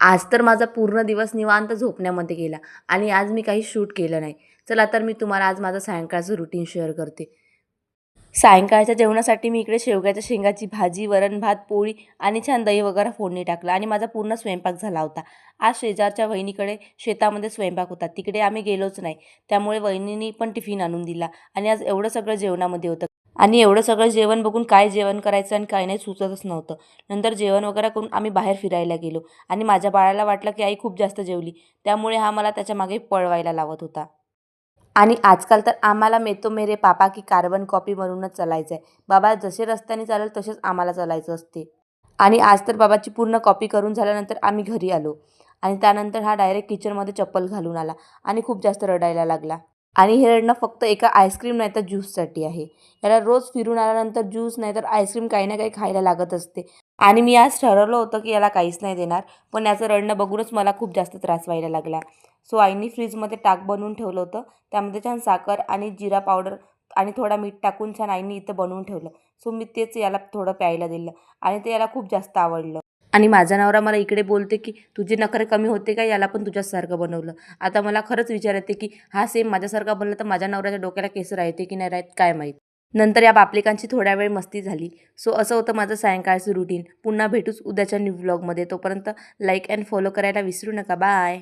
आज तर माझा पूर्ण दिवस निवांत झोपण्यामध्ये गेला आणि आज मी काही शूट केलं नाही. चला तर मी तुम्हाला आज माझं सायंकाळचं रुटीन शेअर करते. सायंकाळच्या जेवणासाठी मी इकडे शेवग्याच्या शेंगाची भाजी, वरण-भात, पोळी आणि छान दही वगैरे फोडणी टाकलं आणि माझा पूर्ण स्वयंपाक झाला होता. आज शेजारच्या वहिनीकडे शेतामध्ये स्वयंपाक होता. तिकडे आम्ही गेलोच नाही. त्यामुळे वहिनीनी पण टिफिन आणून दिला आणि आज एवढं सगळं जेवणामध्ये होतं. आणि एवढं सगळं जेवण बघून काय जेवण करायचं आणि काय नाही सुचतच नव्हतं. नंतर जेवण वगैरे करून आम्ही बाहेर फिरायला गेलो आणि माझ्या बाळाला वाटलं की आई खूप जास्त जेवली. त्यामुळे हा मला त्याच्यामागे पळवायला लावत होता. आणि आजकाल तर आम्हाला "मैं तो मेरे पापा की कार्बन कॉपी" म्हणूनच चालायचं आहे. बाबा जसे रस्त्याने चालेल तसेच आम्हाला चालायचं असते. आणि आज तर बाबाची पूर्ण कॉपी करून झाल्यानंतर आम्ही घरी आलो आणि त्यानंतर हा डायरेक्ट किचनमध्ये चप्पल घालून आला आणि खूप जास्त रडायला लागला. आणि हे रडणं फक्त एका आईस्क्रीम नाही तर ज्यूससाठी आहे. याला रोज फिरून आल्यानंतर ज्यूस नाही तर आईस्क्रीम काही ना काही खायला लागत असते. आणि मी आज ठरवलं होतं की याला काहीच नाही देणार, पण याचं रडणं बघूनच मला खूप जास्त त्रास व्हायला लागला. सो आईनी फ्रीजमध्ये ताक बनवून ठेवलं होतं. त्यामध्ये छान साखर आणि जिरा पावडर आणि थोडा मीठ टाकून छान आईनी इथं बनवून ठेवलं. सो मी तेच याला थोडं प्यायला दिलं आणि ते याला खूप जास्त आवडलं. आणि माझा नवरा मला इकडे बोलते की "तुझे नखरे कमी होते का? याला पण तुझ्यासारखं बनवलं." आता मला खरंच विचार येते की हा सेम माझ्यासारखा बनला तर माझ्या नवऱ्याच्या डोक्याला केस राहते की नाही राहत काय माहीत. नंतर या बापलेकांची थोड्या वेळ मस्ती झाली. सो असं होतं माझं सायंकाळचं रुटीन. पुन्हा भेटूच उद्याच्या न्यू व्लॉगमध्ये. तोपर्यंत लाईक अँड फॉलो करायला विसरू नका. बाय.